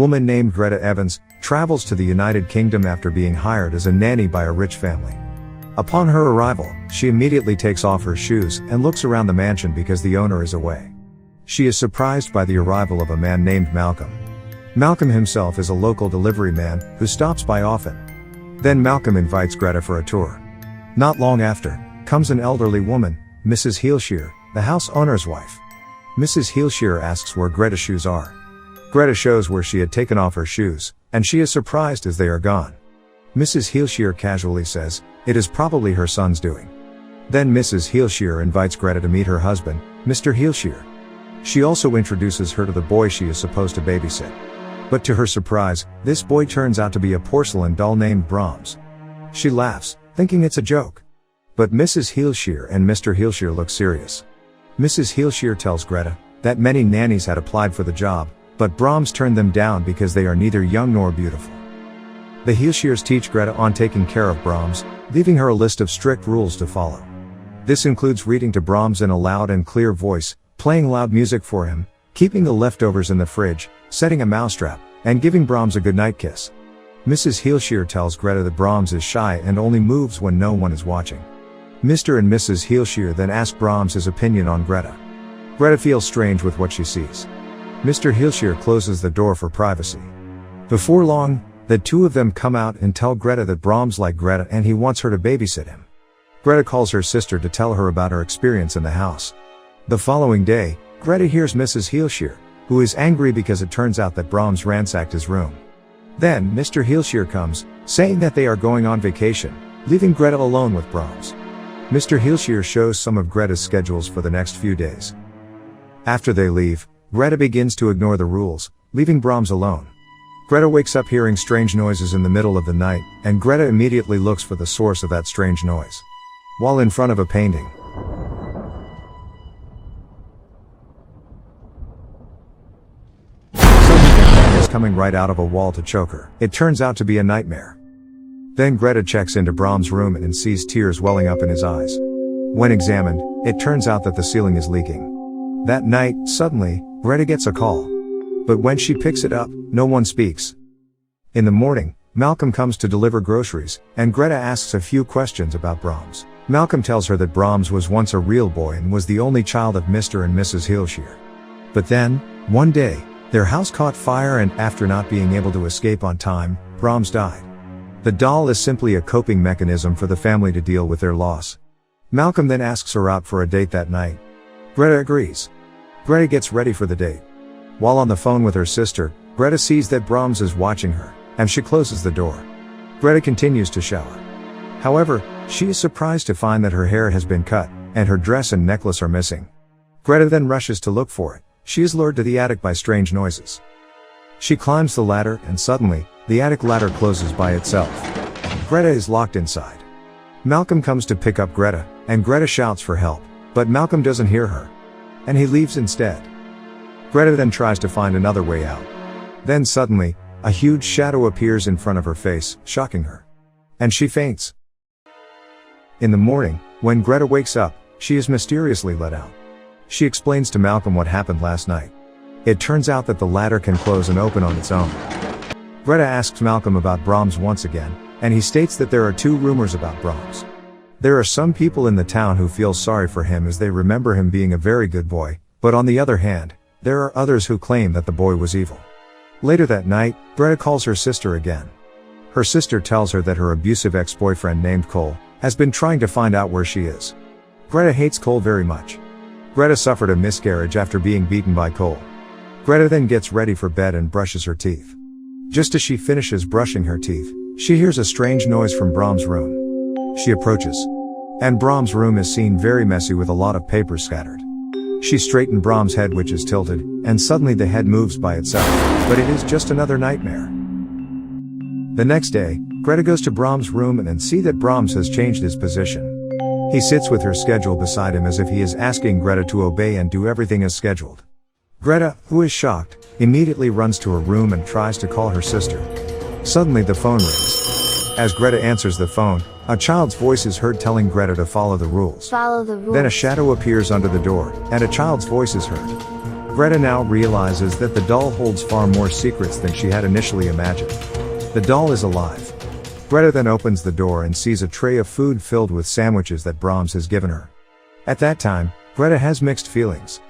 A woman named Greta Evans travels to the United Kingdom after being hired as a nanny by a rich family. Upon her arrival, she immediately takes off her shoes and looks around the mansion because the owner is away. She is surprised by the arrival of a man named Malcolm. Malcolm himself is a local delivery man who stops by often. Then Malcolm invites Greta for a tour. Not long after, comes an elderly woman, Mrs. Heelshire, the house owner's wife. Mrs. Heelshire asks where Greta's shoes are. Greta shows where she had taken off her shoes, and she is surprised as they are gone. Mrs. Heelshire casually says, it is probably her son's doing. Then Mrs. Heelshire invites Greta to meet her husband, Mr. Heelshire. She also introduces her to the boy she is supposed to babysit. But to her surprise, this boy turns out to be a porcelain doll named Brahms. She laughs, thinking it's a joke. But Mrs. Heelshire and Mr. Heelshire look serious. Mrs. Heelshire tells Greta that many nannies had applied for the job, but Brahms turned them down because they are neither young nor beautiful. The Heelshires teach Greta on taking care of Brahms, leaving her a list of strict rules to follow. This includes reading to Brahms in a loud and clear voice, playing loud music for him, keeping the leftovers in the fridge, setting a mousetrap, and giving Brahms a goodnight kiss. Mrs. Heelshire tells Greta that Brahms is shy and only moves when no one is watching. Mr. and Mrs. Heelshire then ask Brahms his opinion on Greta. Greta feels strange with what she sees. Mr. Heelshire closes the door for privacy. Before long, the two of them come out and tell Greta that Brahms likes Greta and he wants her to babysit him. Greta calls her sister to tell her about her experience in the house. The following day, Greta hears Mrs. Heelshire, who is angry because it turns out that Brahms ransacked his room. Then, Mr. Heelshire comes, saying that they are going on vacation, leaving Greta alone with Brahms. Mr. Heelshire shows some of Greta's schedules for the next few days. After they leave, Greta begins to ignore the rules, leaving Brahms alone. Greta wakes up hearing strange noises in the middle of the night, and Greta immediately looks for the source of that strange noise. While in front of a painting, suddenly a hand is coming right out of a wall to choke her. It turns out to be a nightmare. Then Greta checks into Brahms' room and sees tears welling up in his eyes. When examined, it turns out that the ceiling is leaking. That night, suddenly, Greta gets a call. But when she picks it up, no one speaks. In the morning, Malcolm comes to deliver groceries, and Greta asks a few questions about Brahms. Malcolm tells her that Brahms was once a real boy and was the only child of Mr. and Mrs. Heelshire. But then, one day, their house caught fire and after not being able to escape on time, Brahms died. The doll is simply a coping mechanism for the family to deal with their loss. Malcolm then asks her out for a date that night. Greta agrees. Greta gets ready for the date. While on the phone with her sister, Greta sees that Brahms is watching her, and she closes the door. Greta continues to shower. However, she is surprised to find that her hair has been cut, and her dress and necklace are missing. Greta then rushes to look for it. She is lured to the attic by strange noises. She climbs the ladder and suddenly, the attic ladder closes by itself. Greta is locked inside. Malcolm comes to pick up Greta, and Greta shouts for help, but Malcolm doesn't hear her. And he leaves instead. Greta then tries to find another way out. Then suddenly, a huge shadow appears in front of her face, shocking her. And she faints. In the morning, when Greta wakes up, she is mysteriously let out. She explains to Malcolm what happened last night. It turns out that the ladder can close and open on its own. Greta asks Malcolm about Brahms once again, and he states that there are two rumors about Brahms. There are some people in the town who feel sorry for him as they remember him being a very good boy, but on the other hand, there are others who claim that the boy was evil. Later that night, Greta calls her sister again. Her sister tells her that her abusive ex-boyfriend named Cole has been trying to find out where she is. Greta hates Cole very much. Greta suffered a miscarriage after being beaten by Cole. Greta then gets ready for bed and brushes her teeth. Just as she finishes brushing her teeth, she hears a strange noise from Brahms' room. She approaches. And Brahms' room is seen very messy with a lot of papers scattered. She straightened Brahms' head which is tilted, and suddenly the head moves by itself, but it is just another nightmare. The next day, Greta goes to Brahms' room and sees that Brahms has changed his position. He sits with her schedule beside him as if he is asking Greta to obey and do everything as scheduled. Greta, who is shocked, immediately runs to her room and tries to call her sister. Suddenly the phone rings. As Greta answers the phone, a child's voice is heard telling Greta to follow the rules. Follow the rules. Then a shadow appears under the door, and a child's voice is heard. Greta now realizes that the doll holds far more secrets than she had initially imagined. The doll is alive. Greta then opens the door and sees a tray of food filled with sandwiches that Brahms has given her. At that time, Greta has mixed feelings.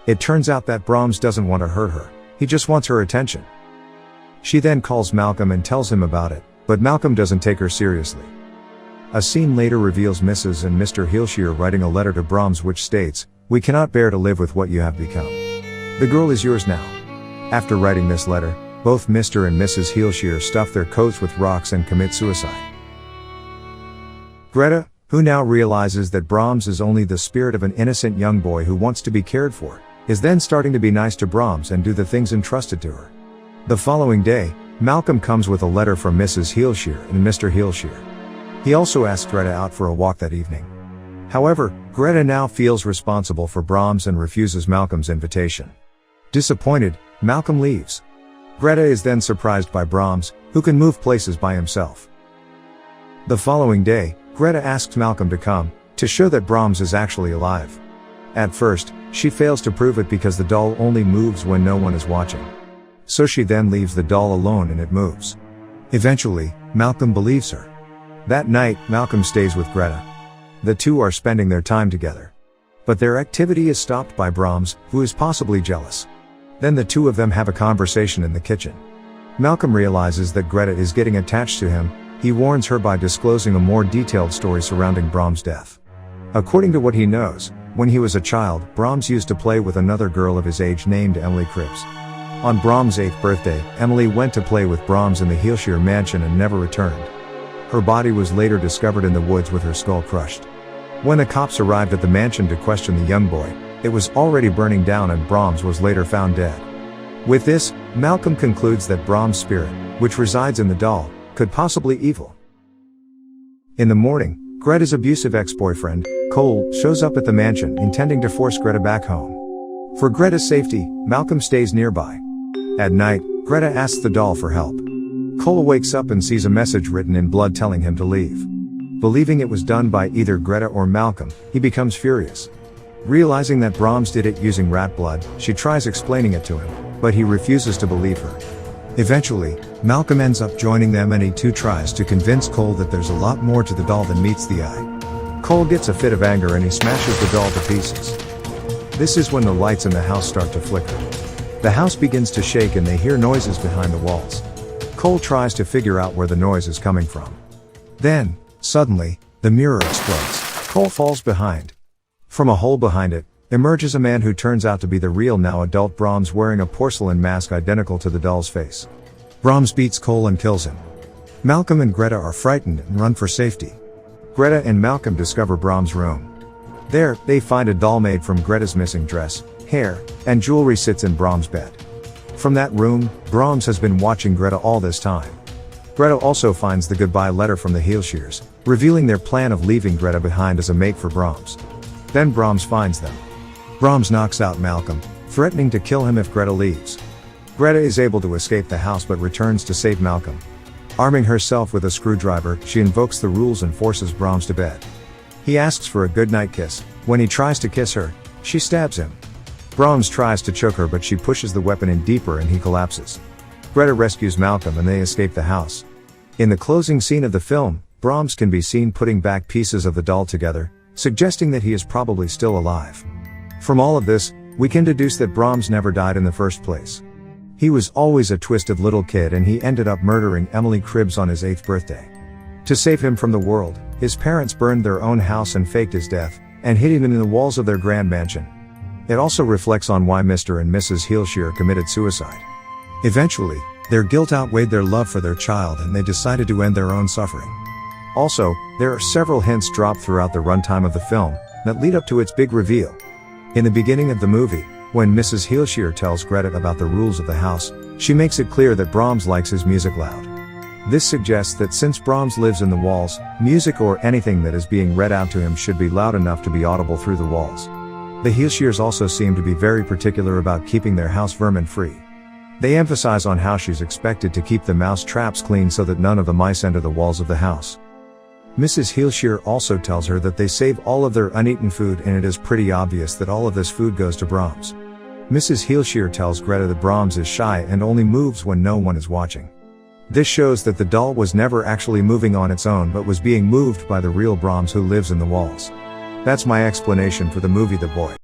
It turns out that Brahms doesn't want to hurt her, he just wants her attention. She then calls Malcolm and tells him about it, but Malcolm doesn't take her seriously. A scene later reveals Mrs. and Mr. Heelshire writing a letter to Brahms which states, "We cannot bear to live with what you have become. The girl is yours now." After writing this letter, both Mr. and Mrs. Heelshire stuff their coats with rocks and commit suicide. Greta, who now realizes that Brahms is only the spirit of an innocent young boy who wants to be cared for, is then starting to be nice to Brahms and do the things entrusted to her. The following day, Malcolm comes with a letter from Mrs. Heelshire and Mr. Heelshire. He also asks Greta out for a walk that evening. However, Greta now feels responsible for Brahms and refuses Malcolm's invitation. Disappointed, Malcolm leaves. Greta is then surprised by Brahms, who can move places by himself. The following day, Greta asks Malcolm to come, to show that Brahms is actually alive. At first, she fails to prove it because the doll only moves when no one is watching. So she then leaves the doll alone and it moves. Eventually, Malcolm believes her. That night, Malcolm stays with Greta. The two are spending their time together. But their activity is stopped by Brahms, who is possibly jealous. Then the two of them have a conversation in the kitchen. Malcolm realizes that Greta is getting attached to him. He warns her by disclosing a more detailed story surrounding Brahms' death. According to what he knows, when he was a child, Brahms used to play with another girl of his age named Emily Cribbs. On Brahms' 8th birthday, Emily went to play with Brahms in the Heelshire mansion and never returned. Her body was later discovered in the woods with her skull crushed. When the cops arrived at the mansion to question the young boy, it was already burning down and Brahms was later found dead. With this, Malcolm concludes that Brahms' spirit, which resides in the doll, could possibly be evil. In the morning, Greta's abusive ex-boyfriend, Cole, shows up at the mansion intending to force Greta back home. For Greta's safety, Malcolm stays nearby. At night, Greta asks the doll for help. Cole wakes up and sees a message written in blood telling him to leave. Believing it was done by either Greta or Malcolm, he becomes furious. Realizing that Brahms did it using rat blood, she tries explaining it to him, but he refuses to believe her. Eventually, Malcolm ends up joining them and he too tries to convince Cole that there's a lot more to the doll than meets the eye. Cole gets a fit of anger and he smashes the doll to pieces. This is when the lights in the house start to flicker. The house begins to shake and they hear noises behind the walls. Cole tries to figure out where the noise is coming from. Then, suddenly, the mirror explodes. Cole falls behind. From a hole behind it, emerges a man who turns out to be the real now adult Brahms wearing a porcelain mask identical to the doll's face. Brahms beats Cole and kills him. Malcolm and Greta are frightened and run for safety. Greta and Malcolm discover Brahms' room. There, they find a doll made from Greta's missing dress, hair, and jewelry sits in Brahms' bed. From that room, Brahms has been watching Greta all this time. Greta also finds the goodbye letter from the Heelshires, revealing their plan of leaving Greta behind as a mate for Brahms. Then Brahms finds them. Brahms knocks out Malcolm, threatening to kill him if Greta leaves. Greta is able to escape the house but returns to save Malcolm. Arming herself with a screwdriver, she invokes the rules and forces Brahms to bed. He asks for a goodnight kiss. When he tries to kiss her, she stabs him. Brahms tries to choke her but she pushes the weapon in deeper and he collapses. Greta rescues Malcolm and they escape the house. In the closing scene of the film, Brahms can be seen putting back pieces of the doll together, suggesting that he is probably still alive. From all of this, we can deduce that Brahms never died in the first place. He was always a twisted little kid and he ended up murdering Emily Cribbs on his 8th birthday. To save him from the world, his parents burned their own house and faked his death, and hid him in the walls of their grand mansion. It also reflects on why Mr. and Mrs. Heelshire committed suicide. Eventually, their guilt outweighed their love for their child and they decided to end their own suffering. Also, there are several hints dropped throughout the runtime of the film that lead up to its big reveal. In the beginning of the movie, when Mrs. Heelshire tells Greta about the rules of the house, she makes it clear that Brahms likes his music loud. This suggests that since Brahms lives in the walls, music or anything that is being read out to him should be loud enough to be audible through the walls. The Heelshires also seem to be very particular about keeping their house vermin-free. They emphasize on how she's expected to keep the mouse traps clean so that none of the mice enter the walls of the house. Mrs. Heelshire also tells her that they save all of their uneaten food and it is pretty obvious that all of this food goes to Brahms. Mrs. Heelshire tells Greta that Brahms is shy and only moves when no one is watching. This shows that the doll was never actually moving on its own but was being moved by the real Brahms who lives in the walls. That's my explanation for the movie The Boy.